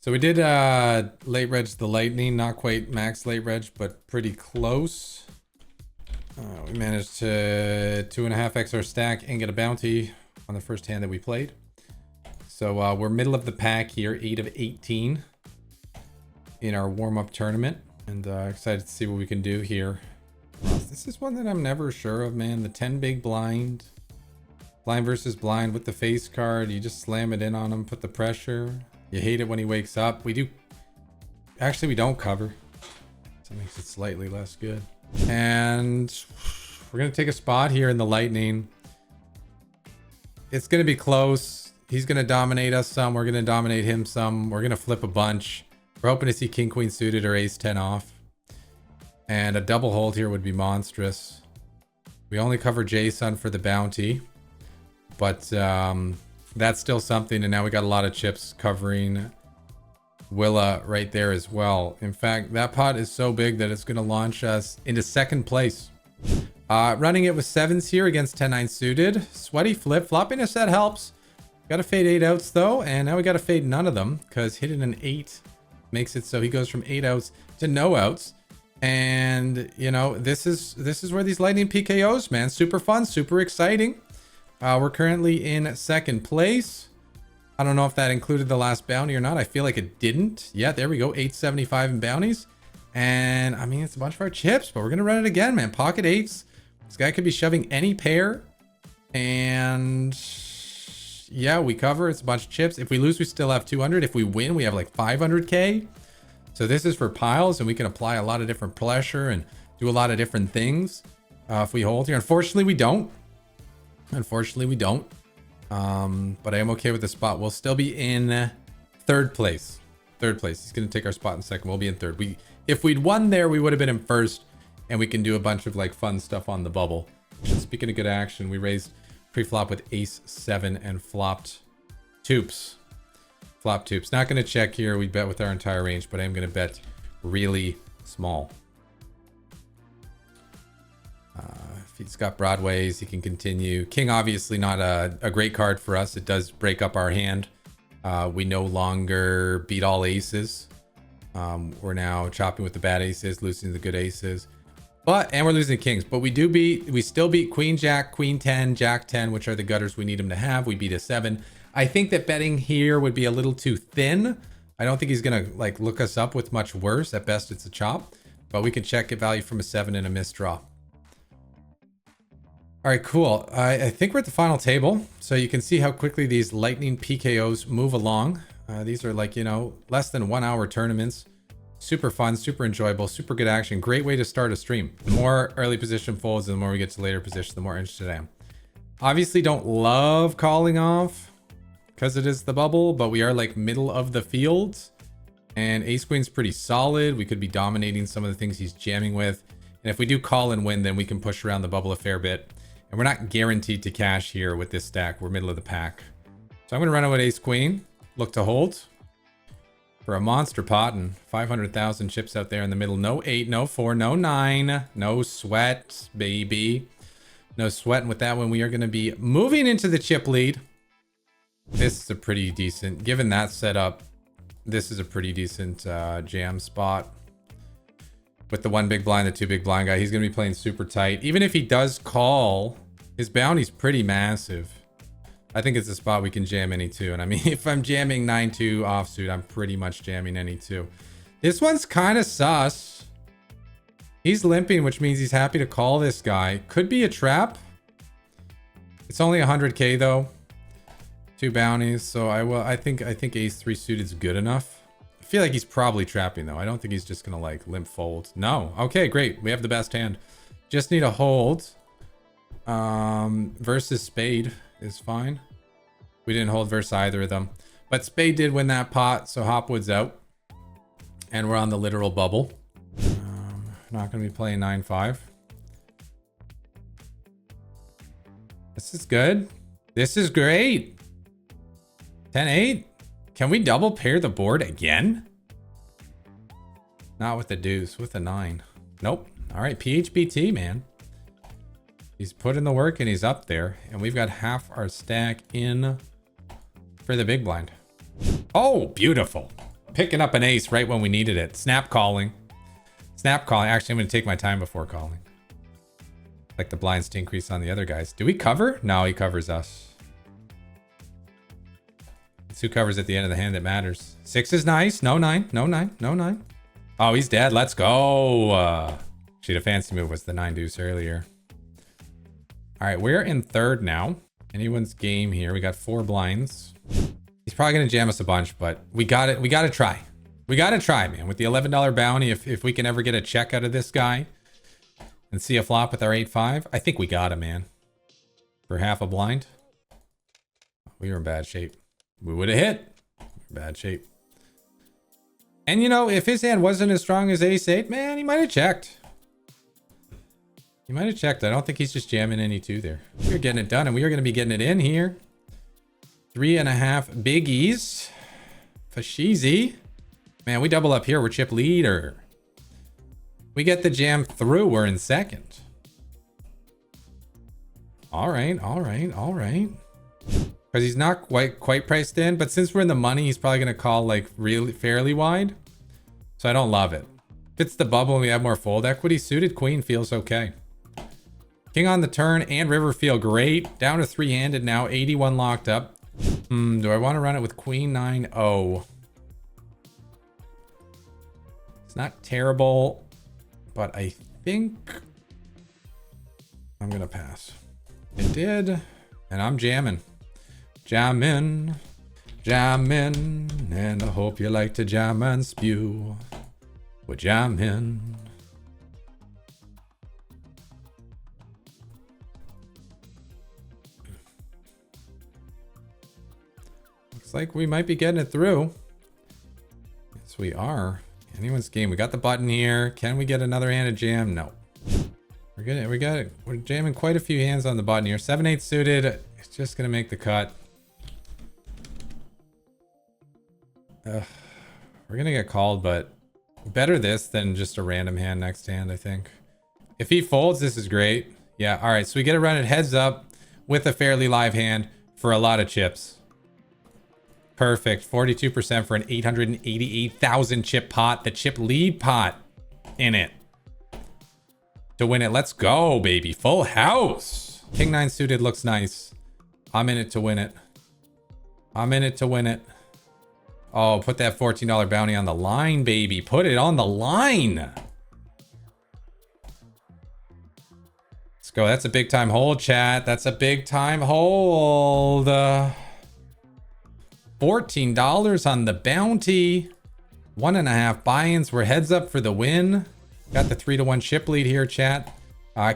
So we did late reg the lightning, not quite max late reg, but pretty close. We managed to 2.5x our stack and get a bounty on the first hand that we played. So we're middle of the pack here, 8 of 18 in our warm-up tournament, and excited to see what we can do here. This is one that I'm never sure of, man. The 10 big blind versus blind with the face card. You just slam it in on him, put the pressure. You hate it when he wakes up. We don't cover, so it makes it slightly less good. And we're gonna take a spot here in the lightning. It's gonna be close. He's gonna dominate us some. We're gonna dominate him some. We're gonna flip a bunch. We're hoping to see king queen suited or ace 10 off. And a double hold here would be monstrous. We only cover Jason for the bounty, but that's still something. And now we got a lot of chips covering Willa right there as well. In fact, that pot is so big that it's going to launch us into second place. Running it with sevens here against 10-9 suited. Sweaty flip. Flopping a set helps. Got to fade 8 outs though, and now we got to fade none of them because hitting an 8 makes it so he goes from 8 outs to no outs. And you know, this is where these lightning PKOs, man, super fun, super exciting. We're currently in second place. I don't know if that included the last bounty or not. I feel like it didn't. Yeah, there we go, 875 in bounties. And I mean, it's a bunch of our chips, but we're gonna run it again, man. Pocket eights. This guy could be shoving any pair, and yeah, we cover. It's a bunch of chips. If we lose, we still have 200. If we win, we have like 500k. So this is for piles, and we can apply a lot of different pressure and do a lot of different things if we hold here. Unfortunately, we don't. But I am okay with the spot. We'll still be in third place. He's going to take our spot in second. We'll be in third. If we'd won there, we would have been in first, and we can do a bunch of like fun stuff on the bubble. Speaking of good action, we raised pre-flop with ace 7 and flopped tubes. Not going to check here. We bet with our entire range, but I am going to bet really small. If he's got broadways, he can continue. King, obviously not a great card for us. It does break up our hand. We no longer beat all aces. We're now chopping with the bad aces, losing the good aces. And we're losing kings. But we still beat queen jack, queen 10, jack 10, which are the gutters we need him to have. We beat a 7. I think that betting here would be a little too thin. I don't think he's gonna like look us up with much worse. At best, it's a chop, but we can check it value from a 7 and a misdraw. All right, cool. I think we're at the final table, so you can see how quickly these lightning PKOs move along. These are like, you know, less than 1 hour tournaments. Super fun, super enjoyable, super good action. Great way to start a stream. The more early position folds and the more we get to later position, the more interested I am. Obviously don't love calling off because it is the bubble, but we are like middle of the field, and ace queen's pretty solid. We could be dominating some of the things he's jamming with, and if we do call and win, then we can push around the bubble a fair bit, and we're not guaranteed to cash here with this stack. We're middle of the pack, so I'm gonna run it with ace queen, look to hold for a monster pot and 500,000 chips out there in the middle. No 8, no 4, no 9, no sweat, baby, no sweat. And with that one, we are going to be moving into the chip lead. This is a pretty decent, given that setup, this is a pretty decent jam spot. With the 1 big blind, the 2 big blind guy, he's going to be playing super tight. Even if he does call, his bounty's pretty massive. I think it's a spot we can jam any 2. And I mean, if I'm jamming 9-2 offsuit, I'm pretty much jamming any 2. This one's kind of sus. He's limping, which means he's happy to call this guy. Could be a trap. It's only 100k though. 2 bounties, so I think ace 3 suited is good enough. I feel like he's probably trapping though. I don't think he's just gonna like limp fold. No. Okay, great. We have the best hand. Just need a hold. Versus spade is fine. We didn't hold versus either of them, but spade did win that pot, so Hopwood's out, and we're on the literal bubble. Not gonna be playing 9-5. This is good. This is great. 10-8. Can we double pair the board again? Not with the deuce, with the 9. Nope. All right, PHBT, man. He's put in the work and he's up there. And we've got half our stack in for the big blind. Oh, beautiful. picking up an ace right when we needed it. Snap calling. Snap calling. Actually, I'm going to take my time before calling. Like the blinds to increase on the other guys. Do we cover? No, he covers us. It's who covers at the end of the hand that matters. 6 is nice. No 9. No 9. No 9. Oh, he's dead. Let's go. Actually, the fancy move was the 9 deuce earlier. All right, we're in third now. Anyone's game here. We got 4 blinds. He's probably going to jam us a bunch, but we got it. We got to try. We got to try, man. With the $11 bounty, if we can ever get a check out of this guy and see a flop with our 8-5, I think we got him, man. For half a blind. We were in bad shape. We would have hit. Bad shape. And you know, if his hand wasn't as strong as ace-8, man, he might have checked. He might have checked. I don't think he's just jamming any 2 there. We're getting it done, and we are going to be getting it in here. 3.5 biggies. Fashizi. Man, we double up here. We're chip leader. We get the jam through. We're in second. All right, all right, all right. Because he's not quite priced in, but since we're in the money, he's probably going to call like really fairly wide. So I don't love it. If it's the bubble and we have more fold equity, suited queen feels okay. King on the turn and river feel great. Down to 3-handed now, 81 locked up. Do I want to run it with queen 9-0? It's not terrible, but I think I'm going to pass. It did, and I'm jamming. Jamming, jamming, and I hope you like to jam and spew. We're jamming. Looks like we might be getting it through. Yes, we are. Anyone's game. We got the button here. Can we get another hand of jam? No. We're good. We got it. We're jamming quite a few hands on the button here. 7-8 suited. It's just gonna make the cut. We're gonna get called, but better this than just a random hand next hand, I think. If he folds, this is great. Yeah, all right, so we get to run it heads up with a fairly live hand for a lot of chips. Perfect. 42% for an 888,000 chip pot. The chip lead pot in it to win it. Let's go, baby. Full house. King 9 suited looks nice. I'm in it to win it. I'm in it to win it. Oh, put that $14 bounty on the line, baby. Put it on the line. Let's go. That's a big time hold, chat. That's a big time hold. $14 on the bounty. 1.5 buy-ins. We're heads up for the win. Got the 3-1 chip lead here, chat.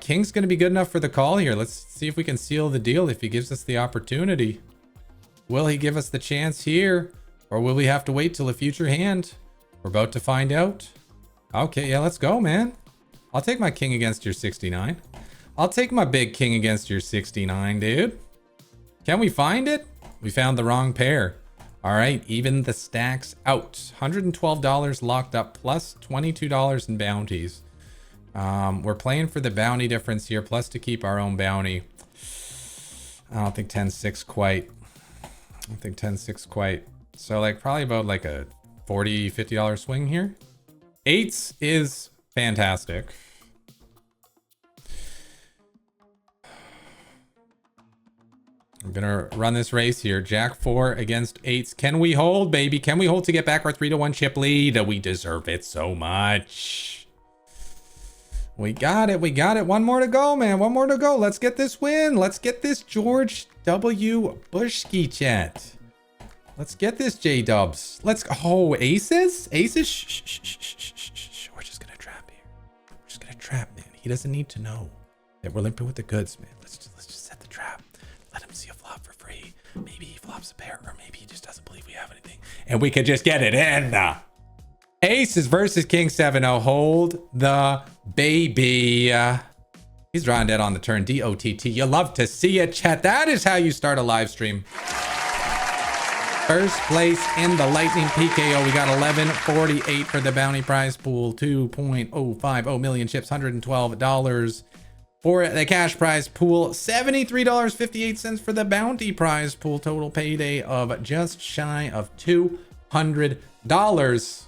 King's going to be good enough for the call here. Let's see if we can seal the deal if he gives us the opportunity. Will he give us the chance here? Or will we have to wait till a future hand? We're about to find out. Okay, yeah, let's go, man. I'll take my king against your 69. I'll take my big king against your 69, dude. Can we find it? We found the wrong pair. All right, even the stacks out. $112 locked up plus $22 in bounties. We're playing for the bounty difference here, plus to keep our own bounty. I don't think 10-6 quite. I don't think 10-6 quite. So like probably about like a $40, $50 swing here. 8s is fantastic. I'm gonna run this race here. Jack 4 against 8s. Can we hold, baby? Can we hold to get back our 3-1 chip lead? We deserve it so much. We got it. We got it. One more to go, man. One more to go. Let's get this win. Let's get this George W. Bushki, chat. Let's get this J-dubs. Let's go. Oh, aces? Aces? Shh, shh, shh, shh, shh, shh. We're just gonna trap here. We're just gonna trap, man. He doesn't need to know that we're limping with the goods, man. Let's just set the trap. Let him see a flop for free. Maybe he flops a pair, or maybe he just doesn't believe we have anything. And we could just get it in. Aces versus King 7-0. Hold the baby. He's drawing dead on the turn. D-O-T-T. You love to see it, chat. That is how you start a live stream. First place in the Lightning PKO. We got 1148 for the bounty prize pool. 2.050 million chips. $112 for the cash prize pool. $73.58 for the bounty prize pool. Total payday of just shy of $200. Dollars.